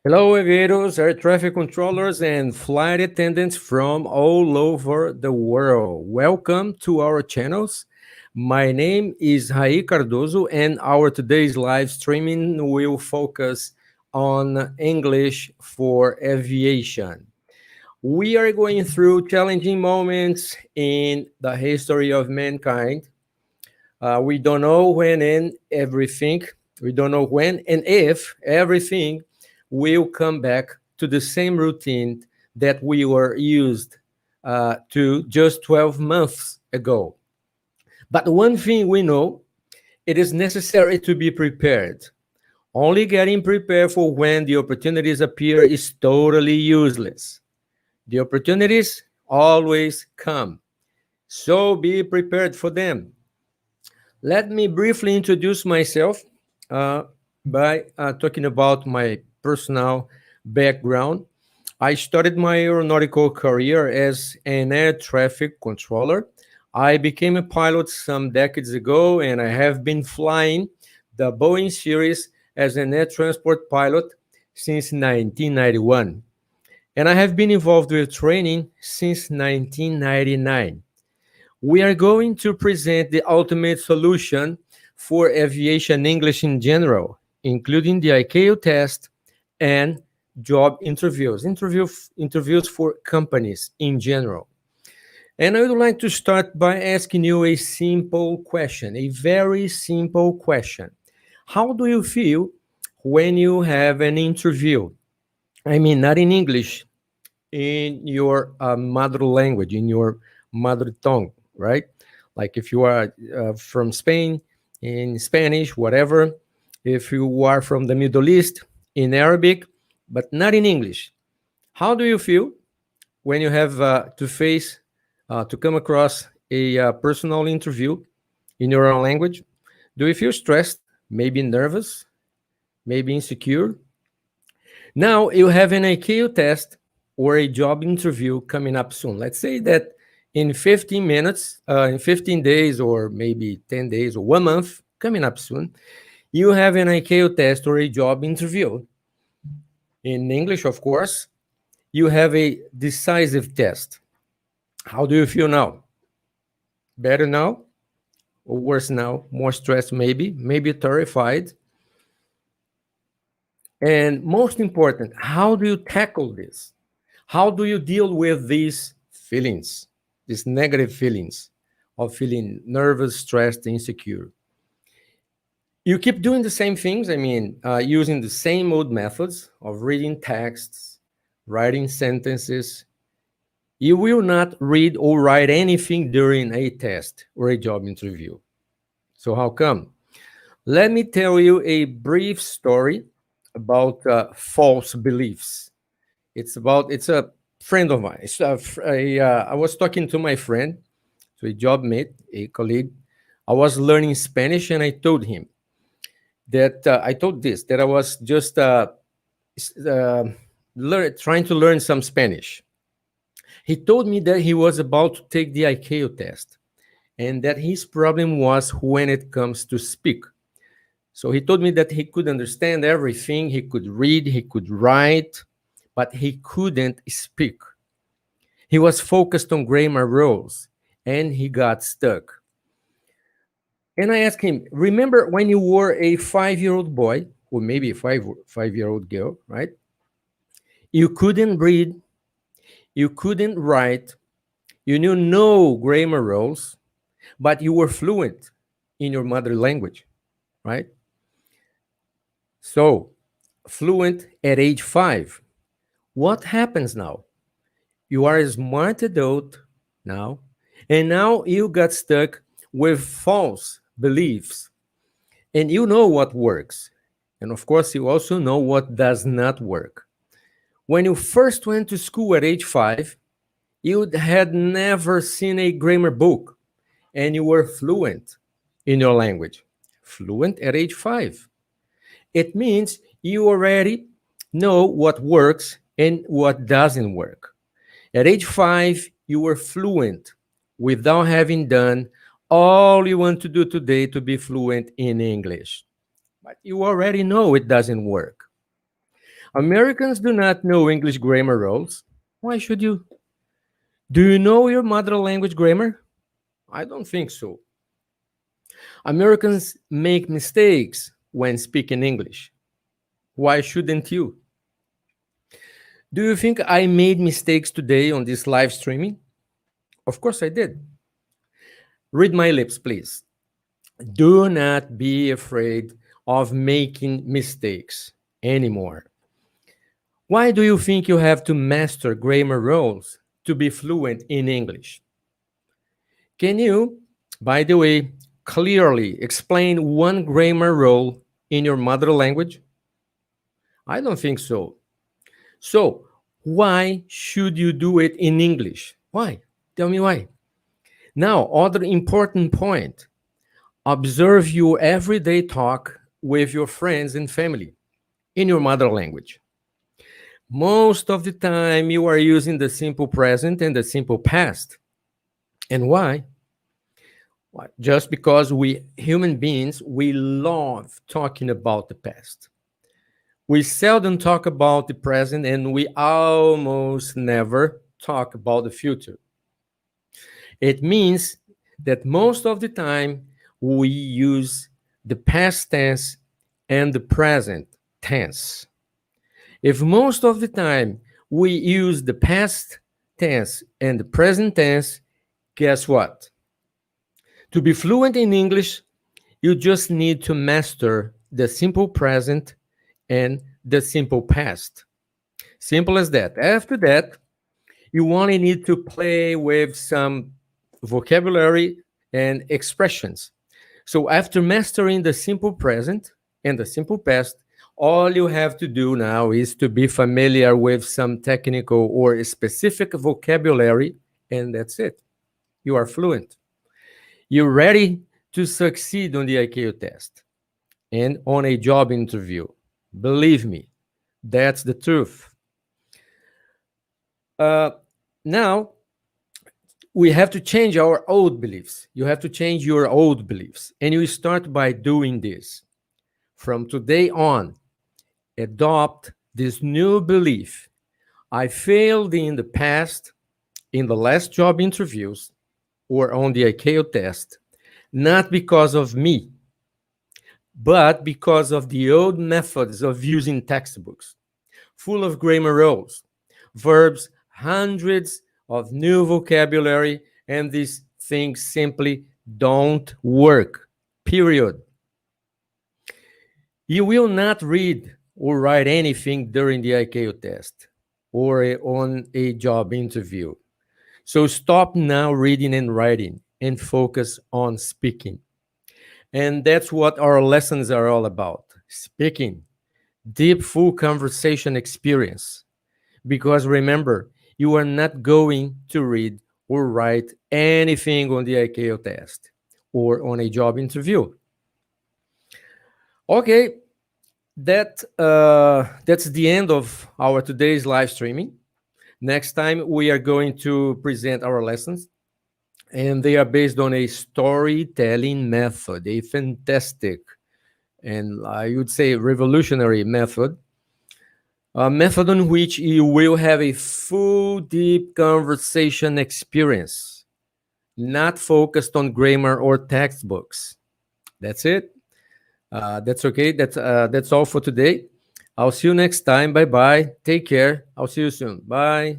Hello, aviators, air traffic controllers, and flight attendants from all over the world. Welcome to our channels. My name is Rai Cardoso, and our today's live streaming will focus on English for aviation. We are going through challenging moments in the history of mankind. We don't know when and everything. We don't know when and if everything will come back to the same routine that we were used to just 12 months ago. But one thing we know, it is necessary to be prepared. Only getting prepared for when the opportunities appear is totally useless. The opportunities always come. So be prepared for them. Let me briefly introduce myself uh, by talking about my personal background. I started my aeronautical career as an air traffic controller. I became a pilot some decades ago, and I have been flying the Boeing series as an air transport pilot since 1991. And I have been involved with training since 1999. We are going to present the ultimate solution for aviation English in general, including the ICAO test and job interviews for companies in general. And I would like to start by asking you a simple question, a very simple question. How do you feel when you have an interview? I mean, not in English, in your mother language, in your mother tongue, right? Like if you are from Spain, in Spanish, whatever. If you are from the Middle East, in Arabic, but not in English. How do you feel when you have to come across a personal interview in your own language? Do you feel stressed, maybe nervous, maybe insecure? Now you have an IQ test or a job interview coming up soon. Let's say that in 15 minutes, in 15 days, or maybe 10 days or 1 month coming up soon, you have an IQ test or a job interview. In English, of course, you have a decisive test. How do you feel now? Better now or worse now? More stressed, maybe terrified. And most important, how do you tackle this? How do you deal with these feelings, these negative feelings of feeling nervous, stressed, insecure? You keep doing the same things, using the same old methods of reading texts, writing sentences. You will not read or write anything during a test or a job interview. So, how come? Let me tell you a brief story about false beliefs. It's a friend of mine. I was talking to my friend, to a job mate, a colleague. I was learning Spanish, and I told him that I was just trying to learn some Spanish. He told me that he was about to take the ICAO test, and that his problem was when it comes to speak. So he told me that he could understand everything, he could read, he could write, but he couldn't speak. He was focused on grammar rules and he got stuck. And I asked him, remember when you were a 5-year-old boy, or maybe a five-year-old girl, right? You couldn't read, you couldn't write, you knew no grammar rules, but you were fluent in your mother language, right? So, fluent at age 5. What happens now? You are a smart adult now, and now you got stuck with false beliefs. And you know what works. And of course, you also know what does not work. When you first went to school at age 5, you had never seen a grammar book and you were fluent in your language. Fluent at age 5. It means you already know what works and what doesn't work. At age 5, you were fluent without having done all you want to do today to be fluent in English. But you already know it doesn't work. Americans do not know English grammar rules. Why should you? Do you know your mother language grammar? I don't think so. Americans make mistakes when speaking English. Why shouldn't you? Do you think I made mistakes today on this live streaming? Of course I did. Read my lips, please. Do not be afraid of making mistakes anymore. Why do you think you have to master grammar rules to be fluent in English? Can you, by the way, clearly explain one grammar rule in your mother language? I don't think so. So, why should you do it in English? Why? Tell me why. Now, other important point. Observe your everyday talk with your friends and family in your mother language. Most of the time, you are using the simple present and the simple past. And why? Why? Just because we human beings, we love talking about the past. We seldom talk about the present and we almost never talk about the future. It means that most of the time we use the past tense and the present tense. If most of the time we use the past tense and the present tense, guess what? To be fluent in English, you just need to master the simple present and the simple past. Simple as that. After that, you only need to play with some vocabulary and expressions. So after mastering the simple present and the simple past, all you have to do now is to be familiar with some technical or specific vocabulary, and that's it. You are fluent. You're ready to succeed on the ICAO test and on a job interview. Believe me, that's the truth. Uh, Now, we have to change our old beliefs. You have to change your old beliefs. And you start by doing this. From today on, adopt this new belief. I failed in the past, in the last job interviews, or on the ICAO test, not because of me, but because of the old methods of using textbooks, full of grammar rules, verbs, hundreds of new vocabulary, and these things simply don't work. Period. You will not read or write anything during the ICAO test or on a job interview. So stop now reading and writing and focus on speaking. And that's what our lessons are all about. Speaking, deep, full conversation experience. Because remember, you are not going to read or write anything on the ICAO test or on a job interview. Okay, that's the end of our today's live streaming. Next time we are going to present our lessons, and they are based on a storytelling method, a fantastic and I would say revolutionary method, a method in which you will have a full deep conversation experience, not focused on grammar or textbooks. That's it. That's okay. That's all for today. I'll see you next time. Bye bye. Take care. I'll see you soon. Bye.